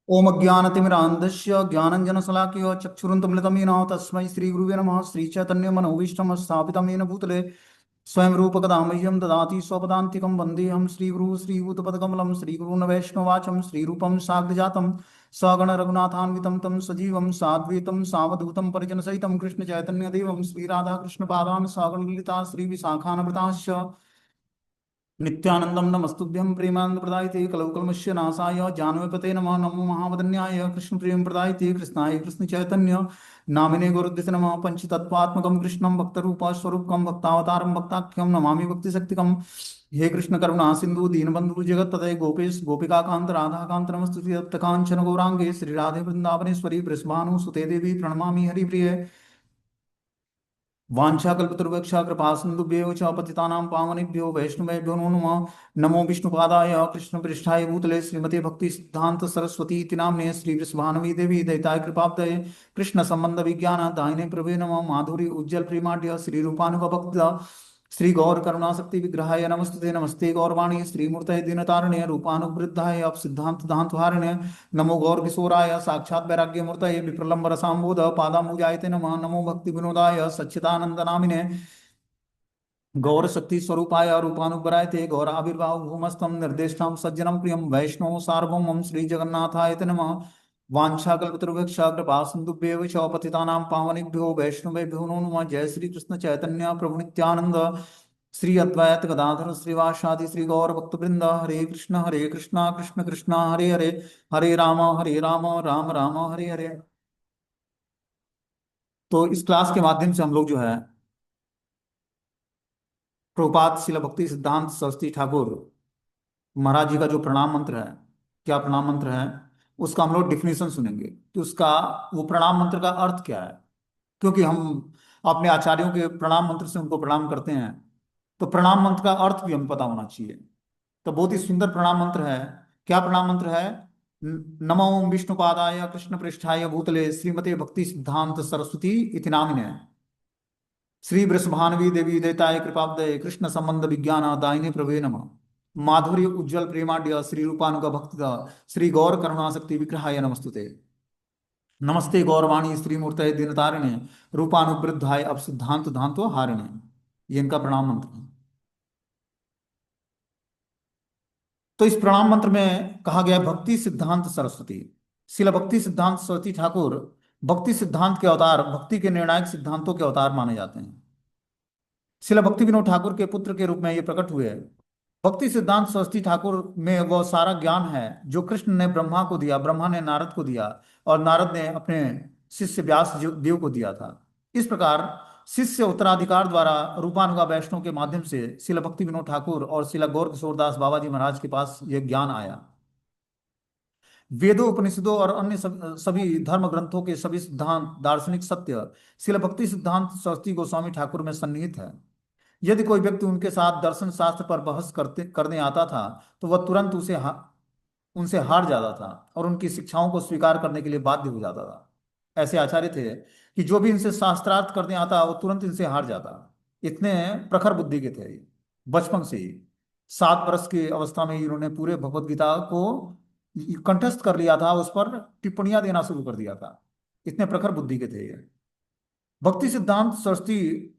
ओम अज्ञानतिमिरान्धस्य ज्ञानञ्जनशलाकया चक्षुरुन्मिलितं येन तस्मै श्रीगुरुवे नमः। श्रीचैतन्यमनोभीष्टं स्थापितं येन भूतले स्वयं रूपकदा मह्यं ददाति स्वपदान्तिकं वन्देऽहं श्रीगुरुः श्रीयुतपदकमलं श्रीगुरून् वैष्णवाचं श्रीरूपं साग्रजातं सगण रघुनाथान्वितं तं सजीवं साद्वैतं सावधूतं परिजनसहितं कृष्णचैतन्यदेवं श्रीराधाकृष्णपादान् सगण ललिता श्रीविशाखान्विताश्च नित्यानंदम नमस्तुभ्यं प्रेमानंद प्रदायते कलौ कल्मस्य नाशाय जानवीपते नमः। नमो महावदन्याय कृष्ण प्रेम प्रदायते कृष्णाय कृष्ण चैतन्य नामिने गुरुद्दिश नमः। पंचतत्वात्मकं कृष्णं भक्तरूप स्वरूपकं भक्तावतारं भक्ताख्यं नमामि भक्तिशक्तिकं। हे कृष्ण करुणा सिंधु दीनबंधु जगत्तदय गोपेश गोपिकाकांत राधाकांत नमस्तुते तप्त कांचन गौरांगे श्री राधे वृंदावनेश्वरी वृषभानुसुते देवी प्रणमामि हरिप्रिये। वाञ्छाकल्पतरुवक्षा कृपा सिन्धुभ्यो च पतितानां पावनेभ्यो वैष्णवेभ्यो नमो नमः। नमो विष्णुपादाय कृष्णपृष्ठाय भूतले श्रीमते भक्ति सिद्धांत सरस्वती इति नाम्ने श्री वृषभानवी देवी दैताय कृपाब्दये कृष्ण संबंध विज्ञान दायिने प्रभे नमः। माधुरी उज्जवल प्रेमाढ्य श्री रूपानुग भक्त श्री गौर करुणाशक्ति विग्रहाय नमस्ते नमस्ते गौरवाणी श्रीमूर्तये दीनतारिणे रूपानुवृद्धाय अब सिद्धांत दांतहारिणे नमो गौर किशोराय साक्षात वैराग्य मूर्तये विप्रलंब रसाम्बोध पादाम्बुजायते नमः। नमो भक्ति विनोदाय सच्चिदानंद नामिने गौर शक्ति स्वरूपाय रूपानुग्रहायते गौर आविर्भाव भूमस्तम निर्देष्टां सज्जनम प्रियम वैष्णव सार्वभौमं श्री जगन्नाथाय ते नमः। वाञ्छाकल्पतरुभ्यश्च कृपा सिन्धुभ्येव च पतितानां पावनेभ्यो वैष्णवेभ्यो नमो नमः। जय श्री कृष्ण चैतन्य प्रभु नित्यानंद श्री अद्वैत गदाधर श्रीवासादि श्री गौर भक्तवृंद। हरे कृष्णा कृष्ण कृष्णा हरे हरे हरे राम राम राम हरे हरे। तो इस क्लास के माध्यम से हम लोग जो है प्रभुपाद शिला भक्ति सिद्धांत सरस्वती ठाकुर महाराज जी का जो प्रणाम मंत्र है, क्या प्रणाम मंत्र है, उसका हम लोग डिफिनेशन सुनेंगे कि उसका वो प्रणाम मंत्र का अर्थ क्या है। क्योंकि हम अपने आचार्यों के प्रणाम मंत्र से उनको प्रणाम करते हैं, तो प्रणाम मंत्र का अर्थ भी हमें पता होना चाहिए। तो बहुत ही सुंदर प्रणाम मंत्र है। क्या प्रणाम मंत्र है? नमो विष्णुपादाय कृष्ण पृष्ठाय भूतले श्रीमते भक्ति सिद्धांत सरस्वती इति नामिने श्री वृषभानवी देवी देताय कृपाब्दये कृष्ण संबंध विज्ञान दायिने प्रभे नमः। माधुर्य उज्ज्वल प्रेमाढ्य श्री रूपानुग भक्त श्री गौर करुणाशक्ति विग्रहाय नमस्तुते नमस्ते गौरवाणी श्री मूर्तये दीनतारिणे रूपानुवृद्धाय अब सिद्धांत धांतो हारिणे। ये इनका प्रणाम मंत्र है। तो इस प्रणाम मंत्र में कहा गया भक्ति सिद्धांत सरस्वती। शिला भक्ति सिद्धांत सरस्वती ठाकुर भक्ति सिद्धांत के अवतार, भक्ति के निर्णायक सिद्धांतों के अवतार माने जाते हैं। शिला भक्ति विनोद ठाकुर के पुत्र के रूप में ये प्रकट हुए। भक्ति सिद्धांत सरस्वती ठाकुर में वह सारा ज्ञान है जो कृष्ण ने ब्रह्मा को दिया, ब्रह्मा ने नारद को दिया और नारद ने अपने शिष्य व्यास देव को दिया था। इस प्रकार शिष्य उत्तराधिकार द्वारा रूपानुगा वैष्णव के माध्यम से शिला भक्ति विनोद ठाकुर और शिला गौर किशोरदास बाबा जी महाराज के पास यह ज्ञान आया। वेदों उपनिषदों और अन्य सभी धर्म ग्रंथों के सभी सिद्धांत दार्शनिक सत्य शिला भक्ति सिद्धांत सरस्वती गोस्वामी ठाकुर में सन्निहित है। यदि कोई व्यक्ति उनके साथ दर्शन शास्त्र पर बहस करने आता था तो वह तुरंत उनसे हार जाता था और उनकी शिक्षाओं को स्वीकार करने के लिए बाध्य हो जाता था। ऐसे आचार्य थे कि जो भी इनसे शास्त्रार्थ करने आता वो तुरंत इनसे हार जाता। इतने प्रखर बुद्धि के थे। बचपन से ही 7 वर्ष की अवस्था में ही इन्होंने पूरे भगवत गीता को कंठस्थ कर लिया था, उस पर टिप्पणियां देना शुरू कर दिया था। इतने प्रखर बुद्धि के थे ये। भक्ति सिद्धांत सरस्वती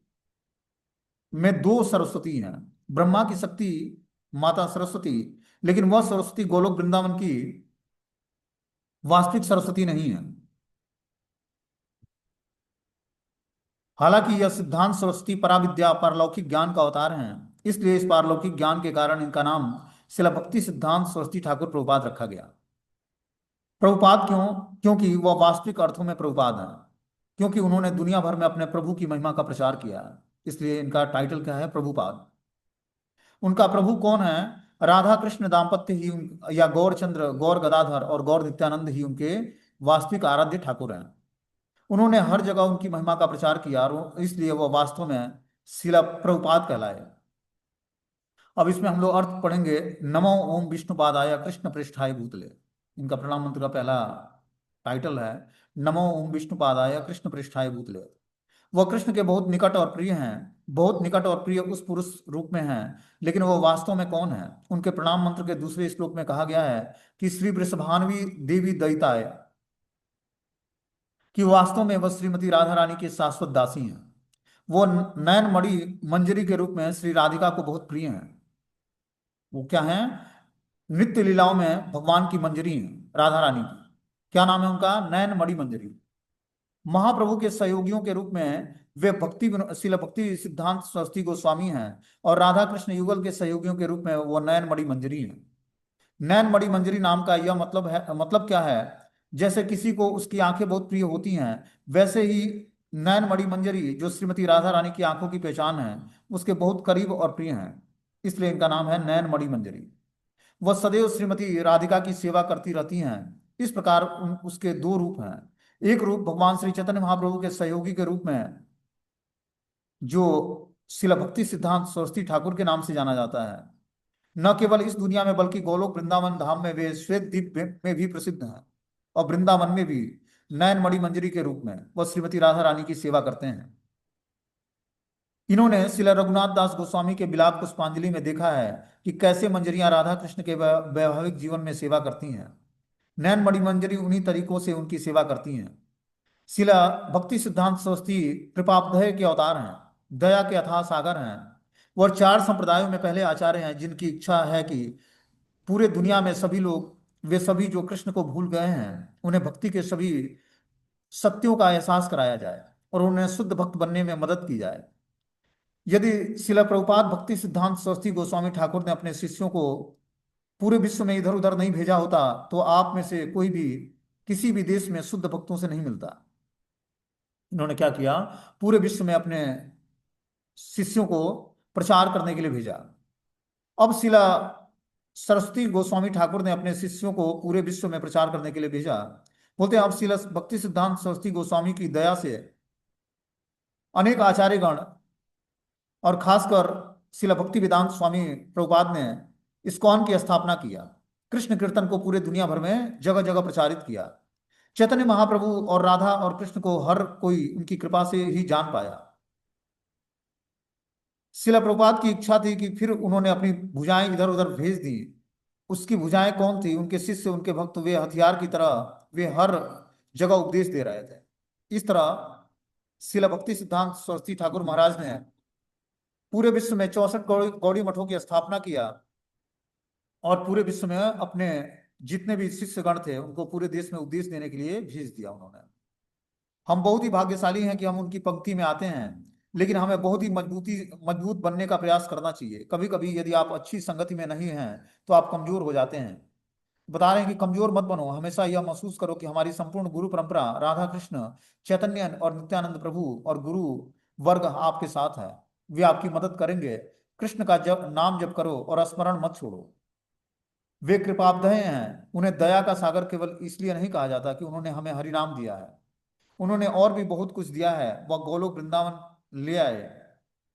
में 2 सरस्वती हैं। ब्रह्मा की शक्ति माता सरस्वती, लेकिन वह सरस्वती गोलोक वृंदावन की वास्तविक सरस्वती नहीं है। हालांकि यह सिद्धांत सरस्वती पराविद्या पारलौकिक ज्ञान का अवतार हैं, इसलिए इस पारलौकिक ज्ञान के कारण इनका नाम शिला भक्ति सिद्धांत सरस्वती ठाकुर प्रभुपाद रखा गया। प्रभुपाद क्यों? क्योंकि वह वास्तविक अर्थों में प्रभुपाद हैं, क्योंकि उन्होंने दुनिया भर में अपने प्रभु की महिमा का प्रचार किया है। इसलिए इनका टाइटल क्या है? प्रभुपाद। उनका प्रभु कौन है? राधा कृष्ण दाम्पत्य ही या गौरचंद्र, गौर गदाधर और गौर नित्यानंद ही उनके वास्तविक आराध्य ठाकुर हैं। उन्होंने हर जगह उनकी महिमा का प्रचार किया और इसलिए वह वास्तव में शिला प्रभुपाद कहलाए। अब इसमें हम लोग अर्थ पढ़ेंगे। नमो ओम विष्णुपादाय कृष्ण पृष्ठाय भूतले। इनका प्रणाम मंत्र का पहला टाइटल है नमो ओम विष्णुपादाय कृष्ण पृष्ठाय भूतले। वह कृष्ण के बहुत निकट और प्रिय हैं, बहुत निकट और प्रिय उस पुरुष रूप में हैं, लेकिन वो वास्तव में कौन है? उनके प्रणाम मंत्र के दूसरे श्लोक में कहा गया है कि श्री वृषभानवी देवी दयिताय, कि वास्तव में वह श्रीमती राधा रानी की शाश्वत दासी हैं। वो नयन मणि मंजरी के रूप में श्री राधिका को बहुत प्रिय हैं। वो क्या है? नित्य लीलाओं में भगवान की मंजरी है, राधा रानी की। क्या नाम है उनका? नयन मणि मंजरी। महाप्रभु के सहयोगियों के रूप में वे शिला भक्ति सिद्धांत सरस्वती गोस्वामी हैं, और राधा कृष्ण युगल के सहयोगियों के रूप में वो नयन मणि मंजरी हैं। नैन मणि मंजरी नाम का यह मतलब क्या है? जैसे किसी को उसकी आंखें बहुत प्रिय होती हैं, वैसे ही नैन मणि मंजरी जो श्रीमती राधा रानी की आंखों की पहचान है, उसके बहुत करीब और प्रिय हैं। इसलिए इनका नाम है नैन मणि मंजरी। वह सदैव श्रीमती राधिका की सेवा करती रहती हैं। इस प्रकार उसके दो रूप हैं। एक रूप भगवान श्री चैतन्य महाप्रभु के सहयोगी के रूप में, जो शिला भक्ति सिद्धांत सरस्वती ठाकुर के नाम से जाना जाता है। न केवल इस दुनिया में बल्कि गोलोक वृंदावन धाम में वे श्वेत द्वीप में भी प्रसिद्ध हैं, और वृंदावन में भी नयन मणि मंजरी के रूप में वह श्रीमती राधा रानी की सेवा करते हैं। इन्होंने श्रील रघुनाथ दास गोस्वामी के बिलाप पुष्पांजलि में देखा है कि कैसे मंजरियां राधा कृष्ण के वैवाहिक जीवन में सेवा करती हैं। नयन मणि मंजरी उन्हीं तरीकों से उनकी सेवा करती हैं। शिला भक्ति सिद्धांत सरस्वती कृपाब्धय के अवतार हैं, दया के अथाह सागर हैं। वह चार संप्रदायों में पहले आचार्य हैं जिनकी इच्छा है कि पूरे दुनिया में सभी लोग, वे सभी जो कृष्ण को भूल गए हैं, उन्हें भक्ति के सभी सत्यों का एहसास कराया जाए और उन्हें शुद्ध भक्त बनने में मदद की जाए। यदि शिला प्रभुपाद भक्ति सिद्धांत सरस्वती गोस्वामी ठाकुर ने अपने शिष्यों को पूरे विश्व में इधर उधर नहीं भेजा होता, तो आप में से कोई भी किसी भी देश में शुद्ध भक्तों से नहीं मिलता। इन्होंने क्या किया? पूरे विश्व में अपने शिष्यों को प्रचार करने के लिए भेजा। अब शिला सरस्वती गोस्वामी ठाकुर ने अपने शिष्यों को पूरे विश्व में प्रचार करने के लिए भेजा। बोलते हैं अब शिला भक्ति सिद्धांत सरस्वती गोस्वामी की दया से अनेक आचार्यगण, और खासकर शिला भक्ति वेदांत स्वामी प्रभुपाद ने इस्कॉन की स्थापना किया। कृष्ण कीर्तन को पूरे दुनिया भर में जगह जगह प्रचारित किया। चैतन्य महाप्रभु और राधा और कृष्ण को हर कोई उनकी कृपा से ही जान पाया। शिला प्रभुपाद की इच्छा थी कि फिर उन्होंने अपनी भुजाएं इधर उधर भेज दी। उसकी भुजाएं कौन थी? उनके शिष्य, उनके भक्त, वे हथियार की तरह वे हर जगह उपदेश दे रहे थे। इस तरह शिला भक्ति सिद्धांत सरस्वती ठाकुर महाराज ने पूरे विश्व में 64 गौड़ी गौड़ी मठों की स्थापना किया, और पूरे विश्व में अपने जितने भी शिष्यगण थे उनको पूरे देश में उपदेश देने के लिए भेज दिया उन्होंने। हम बहुत ही भाग्यशाली हैं कि हम उनकी पंक्ति में आते हैं, लेकिन हमें बहुत ही मजबूत बनने का प्रयास करना चाहिए। कभी कभी यदि आप अच्छी संगति में नहीं हैं तो आप कमजोर हो जाते हैं। बता रहे हैं कि कमजोर मत बनो, हमेशा यह महसूस करो कि हमारी संपूर्ण गुरु परंपरा, राधा कृष्ण, चैतन्य और नित्यानंद प्रभु और गुरु वर्ग आपके साथ है। वे आपकी मदद करेंगे। कृष्ण का नाम जप करो और स्मरण मत छोड़ो। वे कृपाब्धय हैं। उन्हें दया का सागर केवल इसलिए नहीं कहा जाता कि उन्होंने हमें हरि नाम दिया है, उन्होंने और भी बहुत कुछ दिया है। वह गोलोक वृंदावन ले आए,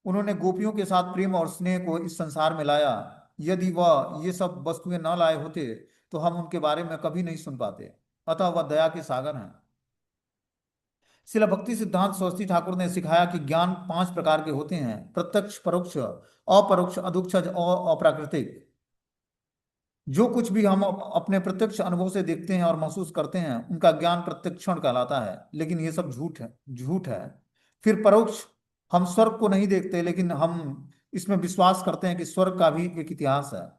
उन्होंने गोपियों के साथ प्रेम और स्नेह को इस संसार में लाया। यदि वह ये सब वस्तुएं न लाए होते तो हम उनके बारे में कभी नहीं सुन पाते। अतः वह दया के सागर हैं। शिला भक्ति सिद्धांत सरस्वती ठाकुर ने सिखाया कि ज्ञान 5 प्रकार के होते हैं: प्रत्यक्ष, परोक्ष, अपरोक्ष, अधोक्षज और अप्राकृतिक। जो कुछ भी हम अपने प्रत्यक्ष अनुभव से देखते हैं और महसूस करते हैं, उनका ज्ञान प्रत्यक्षण कहलाता है, लेकिन ये सब झूठ है। फिर परोक्ष, हम स्वर्ग को नहीं देखते, लेकिन हम इसमें विश्वास करते हैं कि स्वर्ग का भी एक इतिहास है।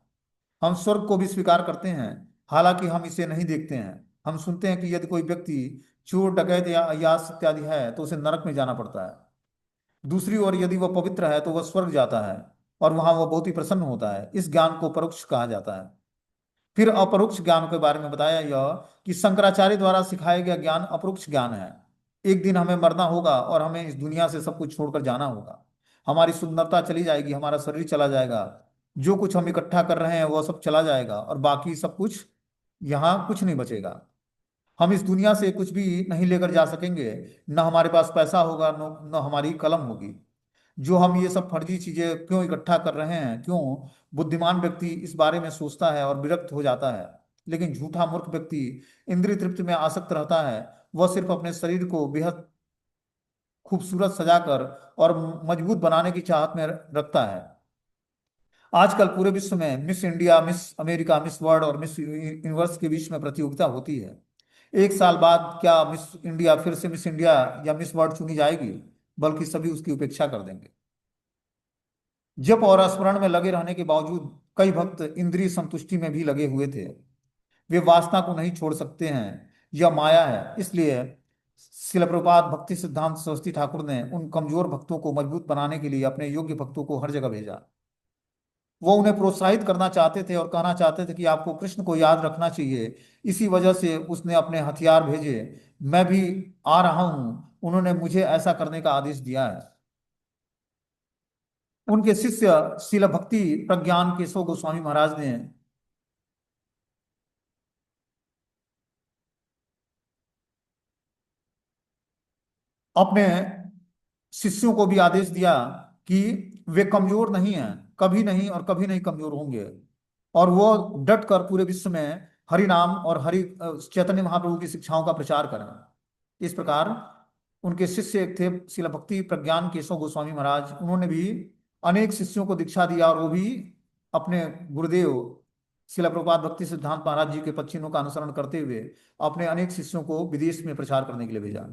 हम स्वर्ग को भी स्वीकार करते हैं, हालांकि हम इसे नहीं देखते हैं। हम सुनते हैं कि यदि कोई व्यक्ति चोर, डकैत या अय्याश इत्यादि है तो उसे नरक में जाना पड़ता है। दूसरी ओर यदि वह पवित्र है तो वह स्वर्ग जाता है, और वहां वह बहुत ही प्रसन्न होता है। इस ज्ञान को परोक्ष कहा जाता है। फिर अपरोक्ष ज्ञान के बारे में बताया यह कि शंकराचार्य द्वारा सिखाया गया ज्ञान अपरोक्ष ज्ञान है। एक दिन हमें मरना होगा और हमें इस दुनिया से सब कुछ छोड़कर जाना होगा। हमारी सुंदरता चली जाएगी, हमारा शरीर चला जाएगा, जो कुछ हम इकट्ठा कर रहे हैं वह सब चला जाएगा, और बाकी सब कुछ, यहाँ कुछ नहीं बचेगा। हम इस दुनिया से कुछ भी नहीं लेकर जा सकेंगे। न हमारे पास पैसा होगा, न हमारी कलम होगी। जो हम ये सब फर्जी चीजें क्यों इकट्ठा कर रहे हैं, क्यों? बुद्धिमान व्यक्ति इस बारे में सोचता है और विरक्त हो जाता है, लेकिन झूठा मूर्ख व्यक्ति इंद्रिय तृप्ति में आसक्त रहता है। वह सिर्फ अपने शरीर को बेहद खूबसूरत सजाकर और मजबूत बनाने की चाहत में रखता है। आजकल पूरे विश्व में miss India, miss America, miss world और मिस यूनिवर्स के बीच में प्रतियोगिता होती है। एक साल बाद क्या मिस इंडिया फिर से मिस इंडिया या मिस वर्ल्ड चुनी जाएगी, बल्कि सभी उसकी उपेक्षा कर देंगे। जप और स्मरण में लगे रहने के बावजूद कई भक्त इंद्रिय संतुष्टि में भी लगे हुए थे। वे वासना को नहीं छोड़ सकते हैं, यह माया है। इसलिए शिल प्रभुपाद भक्ति सिद्धांत सरस्वती ठाकुर ने उन कमजोर भक्तों को मजबूत बनाने के लिए अपने योग्य भक्तों को हर जगह भेजा। वो उन्हें प्रोत्साहित करना चाहते थे और कहना चाहते थे कि आपको कृष्ण को याद रखना चाहिए। इसी वजह से उसने अपने हथियार भेजे। मैं भी आ रहा हूं, उन्होंने मुझे ऐसा करने का आदेश दिया है। उनके शिष्य शिल भक्ति प्रज्ञान केशव गोस्वामी महाराज ने अपने शिष्यों को भी आदेश दिया कि वे कमजोर नहीं हैं, कभी नहीं और कभी नहीं कमजोर होंगे। और वो डट कर पूरे विश्व में हरि नाम और हरि चैतन्य महाप्रभु की शिक्षाओं का प्रचार करें। इस प्रकार उनके शिष्य एक थे शिला भक्ति प्रज्ञान केशव गोस्वामी महाराज। उन्होंने भी अनेक शिष्यों को दीक्षा दिया और वो भी अपने गुरुदेव शिला प्रभुपाद भक्ति सिद्धांत महाराज जी के पच्चीनों का अनुसरण करते हुए अपने अनेक शिष्यों को विदेश में प्रचार करने के लिए भेजा।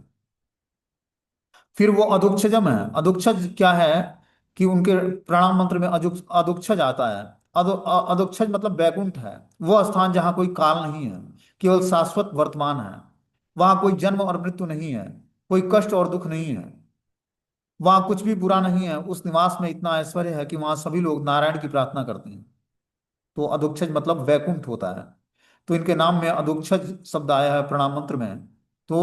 फिर वो अधोक्षजम है। अधोक्षज क्या है कि उनके प्रणाम मंत्र में अधोक्षज आता है। अधोक्षज मतलब बैकुंठ है। वह स्थान जहाँ कोई काल नहीं है, केवल शाश्वत वर्तमान है। वहाँ कोई जन्म और मृत्यु नहीं है, कोई कष्ट और दुख नहीं है, वहाँ कुछ भी बुरा नहीं है। उस निवास में इतना ऐश्वर्य है कि वहाँ सभी लोग नारायण की प्रार्थना करते हैं। तो अधोक्षज मतलब वैकुंठ होता है। तो इनके नाम में अधोक्षज शब्द आया है प्रणाम मंत्र में। तो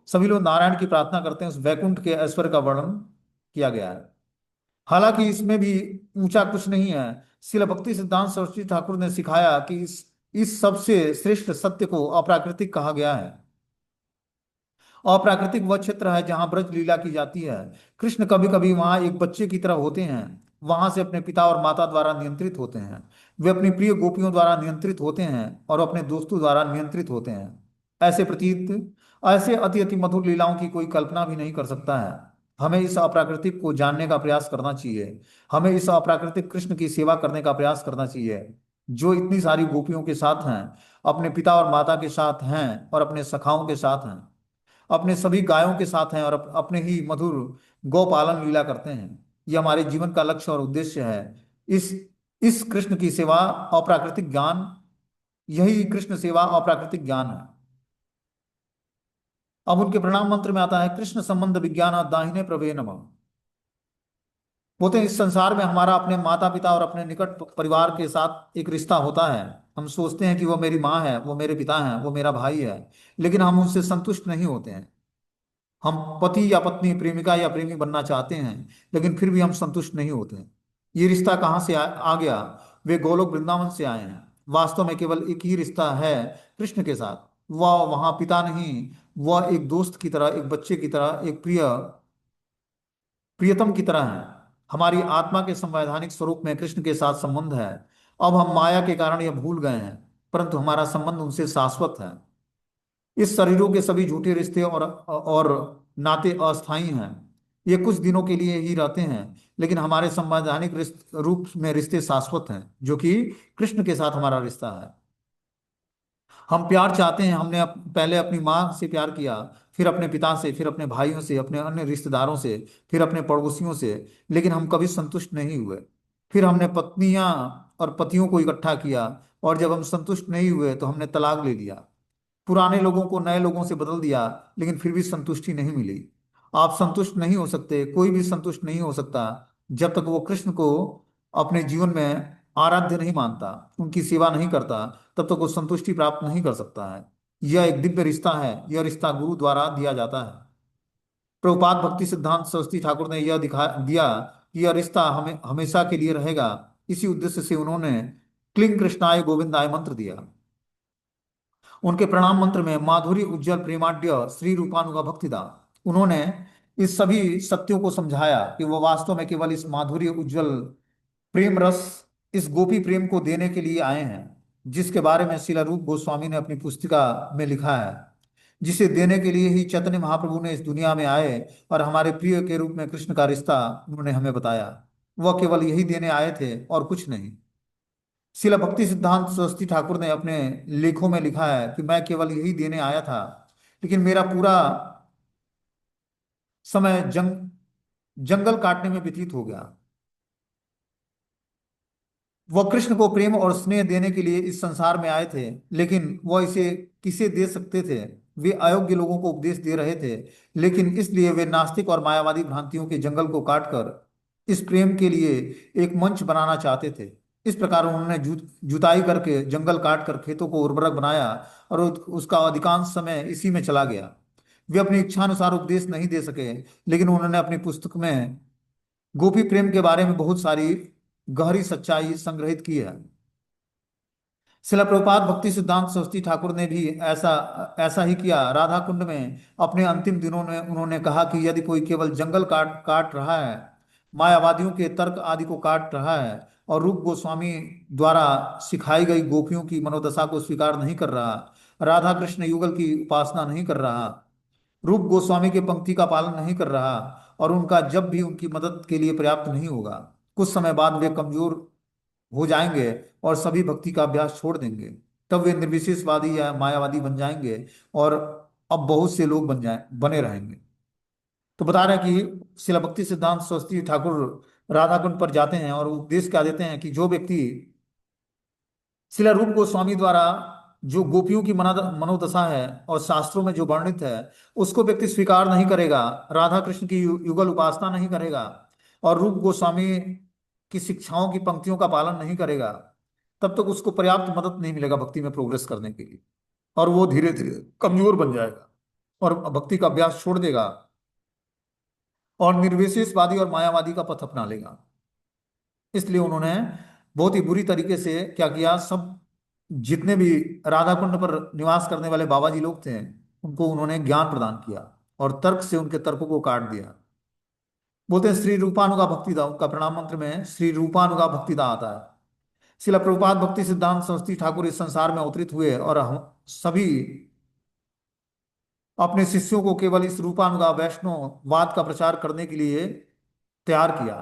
सभी लोग नारायण की प्रार्थना करते हैं, उस वैकुंठ के ऐश्वर्य का वर्णन किया गया है। हालांकि इसमें भी ऊंचा कुछ नहीं है। शिल भक्ति सिद्धांत सरस्वती ठाकुर ने सिखाया कि इस सबसे श्रेष्ठ सत्य को अप्राकृतिक कहा गया है। अप्राकृतिक वह क्षेत्र है जहां ब्रज लीला की जाती है। कृष्ण कभी कभी वहां एक बच्चे की तरह होते हैं, वहां से अपने पिता और माता द्वारा नियंत्रित होते हैं। वे अपनी प्रिय गोपियों द्वारा नियंत्रित होते हैं और अपने दोस्तों द्वारा नियंत्रित होते हैं। ऐसे प्रतीत ऐसे अति अति मधुर लीलाओं की कोई कल्पना भी नहीं कर सकता है। हमें इस अप्राकृतिक को जानने का प्रयास करना चाहिए। हमें इस अप्राकृतिक कृष्ण की सेवा करने का प्रयास करना चाहिए, जो इतनी सारी गोपियों के साथ हैं, अपने पिता और माता के साथ हैं और अपने सखाओं के साथ हैं, अपने सभी गायों के साथ हैं और अपने ही मधुर गौपालन लीला करते हैं। ये हमारे जीवन का लक्ष्य और उद्देश्य है। इस इस कृष्ण की सेवा अप्राकृतिक ज्ञान, यही कृष्ण सेवा अप्राकृतिक ज्ञान है। अब उनके प्रणाम मंत्र में आता है कृष्ण संबंध विज्ञान दाहिने प्रभे नमः। बोलते हैं इस संसार में हमारा अपने माता पिता और अपने निकट परिवार के साथ एक रिश्ता होता है। हम सोचते हैं कि वो मेरी माँ है, वो मेरे पिता हैं, वो मेरा भाई है, लेकिन हम उनसे संतुष्ट नहीं होते हैं। हम पति या पत्नी, प्रेमिका या प्रेमी बनना चाहते हैं, लेकिन फिर भी हम संतुष्ट नहीं होते हैं। ये रिश्ता कहाँ से आ गया? वे गोलोक वृंदावन से आए हैं। वास्तव में केवल एक ही रिश्ता है कृष्ण के साथ। वह वहाँ पिता नहीं, वह एक दोस्त की तरह, एक बच्चे की तरह, एक प्रियतम की तरह है। हमारी आत्मा के संवैधानिक स्वरूप में कृष्ण के साथ संबंध है। अब हम माया के कारण यह भूल गए हैं, परंतु हमारा संबंध उनसे शाश्वत है। इस शरीरों के सभी झूठे रिश्ते और नाते अस्थायी हैं। ये कुछ दिनों के लिए ही रहते हैं, लेकिन हमारे संवैधानिक रूप में रिश्ते शाश्वत हैं, जो कि कृष्ण के साथ हमारा रिश्ता है। हम प्यार चाहते हैं। हमने पहले अपनी माँ से प्यार किया, फिर अपने पिता से, फिर अपने भाइयों से, अपने अन्य रिश्तेदारों से, फिर अपने पड़ोसियों से, लेकिन हम कभी संतुष्ट नहीं हुए। फिर हमने पत्नियां और पतियों को इकट्ठा किया, और जब हम संतुष्ट नहीं हुए तो हमने तलाक ले लिया। पुराने लोगों को नए लोगों से बदल दिया, लेकिन फिर भी संतुष्टि नहीं मिली। आप संतुष्ट नहीं हो सकते, कोई भी संतुष्ट नहीं हो सकता जब तक वो कृष्ण को अपने जीवन में आराध्य नहीं मानता, उनकी सेवा नहीं करता, तब तक वो संतुष्टि प्राप्त नहीं कर सकता है। यह एक दिव्य रिश्ता है। यह रिश्ता गुरु द्वारा दिया जाता है। प्रभुपाद भक्ति सिद्धांत सरस्वती ठाकुर ने यह दिखा दिया कि यह रिश्ता हमें हमेशा के लिए रहेगा। इसी उद्देश्य से उन्होंने क्लिंग कृष्णाय गोविंदाय मंत्र दिया। उनके प्रणाम मंत्र में माधुरी उज्जवल प्रेमाढ्य श्री रूपानुगा भक्तिदा। उन्होंने इस सभी सत्यों को समझाया कि वह वास्तव में केवल इस माधुरी उज्जवल प्रेम रस, इस गोपी प्रेम को देने के लिए आए हैं, जिसके बारे में श्रील रूप गोस्वामी ने अपनी पुस्तिका में लिखा है। जिसे देने के लिए ही चैतन्य महाप्रभु ने इस दुनिया में आए और हमारे प्रिय के रूप में कृष्ण का रिश्ता उन्होंने हमें बताया। वह केवल यही देने आए थे और कुछ नहीं। शिला भक्ति सिद्धांत सरस्वती ठाकुर ने अपने लेखों में लिखा है कि मैं केवल यही देने आया था, लेकिन मेरा पूरा समय जंगल काटने में व्यतीत हो गया। वह कृष्ण को प्रेम और स्नेह देने के लिए इस संसार में आए थे, लेकिन वह इसे किसे दे सकते थे? वे अयोग्य लोगों को उपदेश दे रहे थे, लेकिन इसलिए वे नास्तिक और मायावादी भ्रांतियों के जंगल को काटकर इस प्रेम के लिए एक मंच बनाना चाहते थे। इस प्रकार उन्होंने जुताई करके जंगल काट कर खेतों को उर्वरक बनाया और उसका अधिकांश समय इसी में चला गया। वे अपनी इच्छानुसार उपदेश नहीं दे सके, लेकिन उन्होंने अपनी पुस्तक में गोपी प्रेम के बारे में बहुत सारी गहरी सच्चाई संग्रहित की है। शिला प्रभुपाद भक्ति सिद्धांत सरस्वती ठाकुर ने भी ऐसा ऐसा ही किया। राधा कुंड में अपने अंतिम दिनों में उन्होंने कहा कि यदि कोई केवल जंगल काट काट रहा है, मायावादियों के तर्क आदि को काट रहा है और रूप गोस्वामी द्वारा सिखाई गई गोपियों की मनोदशा को स्वीकार नहीं कर रहा, राधा कृष्ण युगल की उपासना नहीं कर रहा, रूप गोस्वामी के पंक्ति का पालन नहीं कर रहा और उनका जब भी उनकी मदद के लिए पर्याप्त नहीं होगा, कुछ समय बाद वे कमजोर हो जाएंगे और सभी भक्ति का अभ्यास छोड़ देंगे। तब वे निर्विशेषवादी या मायावादी बन जाएंगे और अब बहुत से लोग बने रहेंगे। तो बता रहे हैं कि शिला भक्ति सिद्धांत सरस्वती ठाकुर राधा कुंड पर जाते हैं और उपदेश क्या देते हैं कि जो व्यक्ति शिला रूप गोस्वामी द्वारा जो गोपियों की मनोदशा है और शास्त्रों में जो वर्णित है उसको व्यक्ति स्वीकार नहीं करेगा, राधा कृष्ण की युगल उपासना नहीं करेगा और रूप गोस्वामी की शिक्षाओं की पंक्तियों का पालन नहीं करेगा, तब तक उसको पर्याप्त मदद नहीं मिलेगा भक्ति में प्रोग्रेस करने के लिए और वो धीरे धीरे कमजोर बन जाएगा और भक्ति का अभ्यास छोड़ देगा और निर्विशेषवादी और मायावादी का पथ अपना लेगा। इसलिए उन्होंने बहुत ही बुरी तरीके से क्या किया, सब जितने भी राधा कुंड पर निवास करने वाले बाबा जी लोग थे उनको उन्होंने ज्ञान प्रदान किया और तर्क से उनके तर्कों को काट दिया। बोलते हैं श्री रूपानुगा भक्तिदा, उनका प्रणाम मंत्र में श्री रूपानुगा भक्तिदा आता है। शिला प्रभुपाद भक्ति सिद्धांत सरस्वती ठाकुर इस संसार में अवतरित हुए और हम सभी अपने शिष्यों को केवल इस रूपानुगा वैष्णववाद का प्रचार करने के लिए तैयार किया,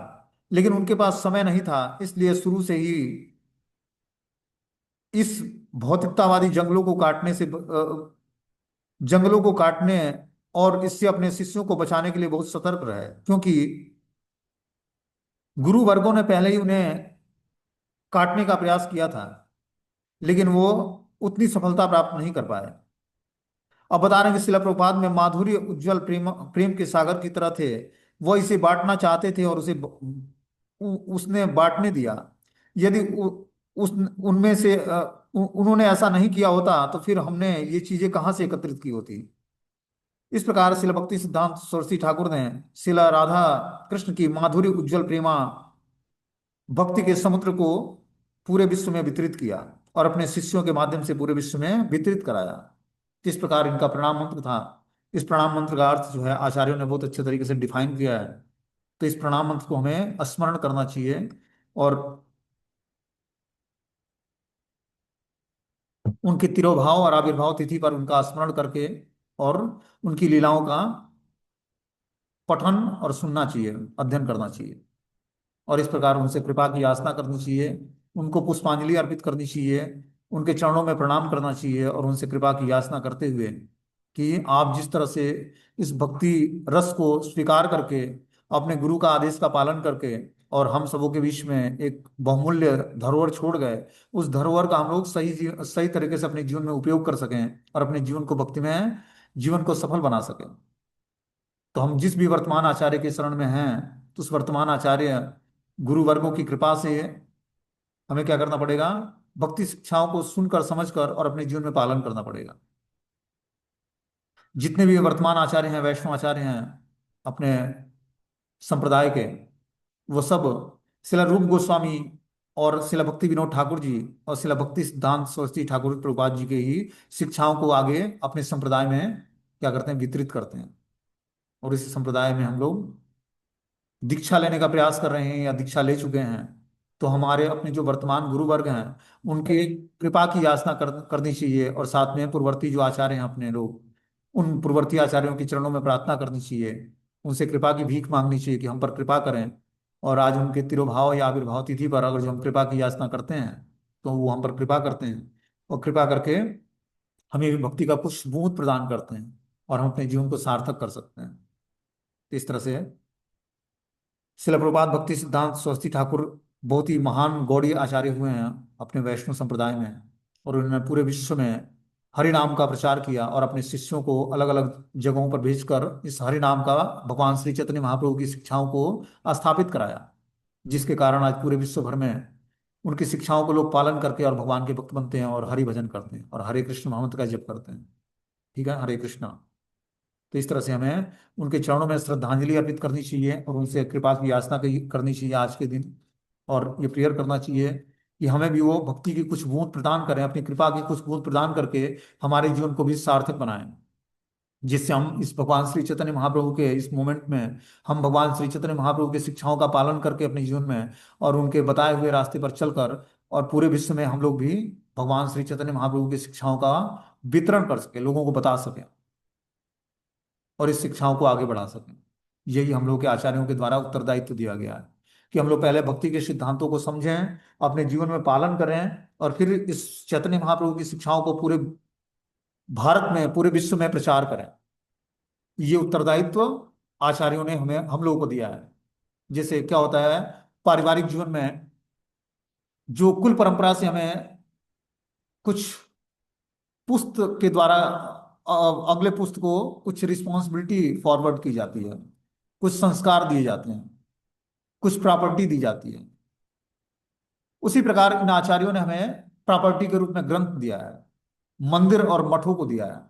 लेकिन उनके पास समय नहीं था। इसलिए शुरू से ही इस भौतिकतावादी जंगलों को काटने और इससे अपने शिष्यों को बचाने के लिए बहुत सतर्क रहे, क्योंकि गुरु वर्गों ने पहले ही उन्हें काटने का प्रयास किया था, लेकिन वो उतनी सफलता प्राप्त नहीं कर पाए। अब बता रहे हैं कि शिला प्रभुपाद में माधुर्य उज्जवल प्रेम प्रेम के सागर की तरह थे। वो इसे बांटना चाहते थे और उसने बांटने दिया। यदि उस उनमें से उन्होंने ऐसा नहीं किया होता तो फिर हमने ये चीजें कहाँ से एकत्रित की होती। इस प्रकार शिला भक्ति सिद्धांत सरस्वती ठाकुर ने शिला राधा कृष्ण की माधुर्य उज्जवल प्रेमा भक्ति के समुद्र को पूरे विश्व में वितरित किया और अपने शिष्यों के माध्यम से पूरे विश्व में वितरित कराया। इस प्रकार इनका प्रणाम मंत्र था। इस प्रणाम मंत्र का अर्थ जो है आचार्यों ने बहुत अच्छे तरीके से डिफाइन किया है। तो इस प्रणाम मंत्र को हमें स्मरण करना चाहिए और उनके तिरोभाव और आविर्भाव तिथि पर उनका स्मरण करके और उनकी लीलाओं का पठन और सुनना चाहिए, अध्ययन करना चाहिए और इस प्रकार उनसे कृपा की याचना करनी चाहिए, उनको पुष्पांजलि अर्पित करनी चाहिए, उनके चरणों में प्रणाम करना चाहिए और उनसे कृपा की याचना करते हुए कि आप जिस तरह से इस भक्ति रस को स्वीकार करके अपने गुरु का आदेश का पालन करके और हम सबों के बीच में एक बहुमूल्य धरोहर छोड़ गए, उस धरोहर का हम लोग सही तरीके से अपने जीवन में उपयोग कर सकें और अपने जीवन को भक्ति में जीवन को सफल बना सकें। तो हम जिस भी वर्तमान आचार्य के शरण में हैं, तो उस वर्तमान आचार्य गुरु वर्गों की कृपा से हमें क्या करना पड़ेगा, भक्ति शिक्षाओं को सुनकर समझकर और अपने जीवन में पालन करना पड़ेगा। जितने भी वर्तमान आचार्य हैं, वैष्णव आचार्य हैं अपने संप्रदाय के, वो सब शिला रूप गोस्वामी और शिला भक्ति विनोद ठाकुर जी और शिला भक्ति सिद्धांत सरस्वती ठाकुर प्रभुपाद जी के ही शिक्षाओं को आगे अपने संप्रदाय में क्या करते हैं, वितरित करते हैं। और इस संप्रदाय में हम लोग दीक्षा लेने का प्रयास कर रहे हैं या दीक्षा ले चुके हैं, तो हमारे अपने जो वर्तमान गुरु वर्ग हैं उनके कृपा की याचना करनी चाहिए और साथ में पूर्ववर्ती जो आचार्य हैं अपने लोग उन पूर्ववर्ती आचार्यों के चरणों में प्रार्थना करनी चाहिए, उनसे कृपा की भीख मांगनी चाहिए कि हम पर कृपा करें। और आज उनके तिरुभाव या आविर्भाव तिथि पर अगर जो हम कृपा की याचना करते हैं तो वो हम पर कृपा करते हैं, और कृपा करके हमें भी भक्ति का कुछ बूंद प्रदान करते हैं, और हम अपने जीवन को सार्थक कर सकते हैं। तो इस तरह से शिला प्रभुपाद भक्ति सिद्धांत सरस्वती ठाकुर बहुत ही महान गौड़ीय आचार्य हुए हैं अपने वैष्णव संप्रदाय में, और उन्होंने पूरे विश्व में हरि नाम का प्रचार किया और अपने शिष्यों को अलग अलग जगहों पर भेजकर इस हरि नाम का, भगवान श्री चैतन्य महाप्रभु की शिक्षाओं को स्थापित कराया, जिसके कारण आज पूरे विश्व भर में उनकी शिक्षाओं को लोग पालन करके और भगवान के भक्त बनते हैं और हरि भजन करते हैं और हरे कृष्ण महामंत्र का जप करते हैं। ठीक है, हरे कृष्णा। तो इस तरह से हमें उनके चरणों में श्रद्धांजलि अर्पित करनी चाहिए और उनसे कृपा की याचना करनी चाहिए आज के दिन, और ये प्रेयर करना चाहिए कि हमें भी वो भक्ति की कुछ बूंद प्रदान करें, अपनी कृपा की कुछ बूंद प्रदान करके हमारे जीवन को भी सार्थक बनाएं, जिससे हम इस भगवान श्री चैतन्य महाप्रभु के इस मोमेंट में हम भगवान श्री चैतन्य महाप्रभु के शिक्षाओं का पालन करके अपने जीवन में और उनके बताए हुए रास्ते पर चलकर और पूरे विश्व में हम लोग भी भगवान श्री चैतन्य महाप्रभु की शिक्षाओं का वितरण कर सके, लोगों को बता सकें और इस शिक्षाओं को आगे बढ़ा सकें। यही हम लोग के आचार्यों के द्वारा उत्तरदायित्व दिया गया है कि हम लोग पहले भक्ति के सिद्धांतों को समझें, अपने जीवन में पालन करें, और फिर इस चैतन्य महाप्रभु की शिक्षाओं को पूरे भारत में, पूरे विश्व में प्रचार करें। ये उत्तरदायित्व आचार्यों ने हमें, हम लोगों को दिया है। जैसे क्या होता है पारिवारिक जीवन में, जो कुल परंपरा से हमें कुछ पुस्त के द्वारा अगले पुस्त को कुछ रिस्पॉन्सिबिलिटी फॉरवर्ड की जाती है, कुछ संस्कार दिए जाते हैं, कुछ प्रॉपर्टी दी जाती है, उसी प्रकार इन आचार्यों ने हमें प्रॉपर्टी के रूप में ग्रंथ दिया है, मंदिर और मठों को दिया है,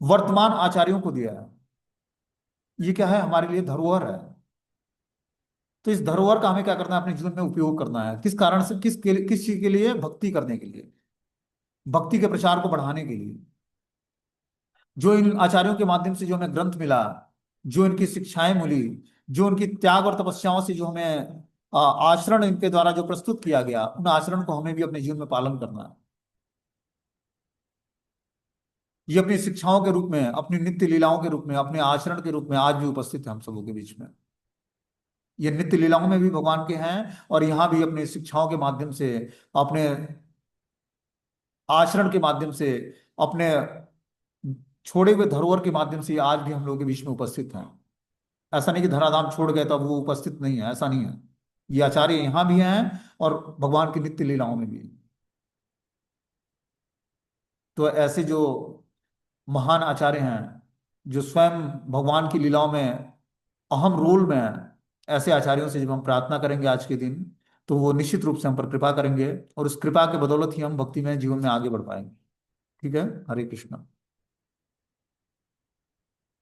वर्तमान आचार्यों को दिया है। ये क्या है, हमारे लिए धरोहर है। तो इस धरोहर का हमें क्या करना है, अपने जीवन में उपयोग करना है। किस कारण से, किस चीज के लिए, भक्ति करने के लिए, भक्ति के प्रचार को बढ़ाने के लिए। जो इन आचार्यों के माध्यम से जो हमें ग्रंथ मिला, जो इनकी शिक्षाएं मिली, जो उनकी त्याग और तपस्याओं से जो हमें आचरण इनके द्वारा जो प्रस्तुत किया गया, उन आचरण को हमें भी अपने जीवन में पालन करना है। ये अपनी शिक्षाओं के रूप में, अपनी नित्य लीलाओं के रूप में, अपने आचरण के रूप में आज भी उपस्थित है हम सबों के बीच में। ये नित्य लीलाओं में भी भगवान के हैं, और यहाँ भी अपनी शिक्षाओं के माध्यम से, अपने आचरण के माध्यम से, अपने छोड़े हुए धरोहर के माध्यम से आज भी हम लोगों के बीच में उपस्थित हैं। ऐसा नहीं कि धराधाम छोड़ गए तब वो उपस्थित नहीं है, ऐसा नहीं है। ये आचार्य यहाँ भी हैं और भगवान की नित्य लीलाओं में भी। तो ऐसे जो महान आचार्य हैं, जो स्वयं भगवान की लीलाओं में अहम रोल में हैं, ऐसे आचार्यों से जब हम प्रार्थना करेंगे आज के दिन, तो वो निश्चित रूप से हम पर कृपा करेंगे, और उस कृपा के बदौलत ही हम भक्ति में जीवन में आगे बढ़ पाएंगे। ठीक है, हरे कृष्णा।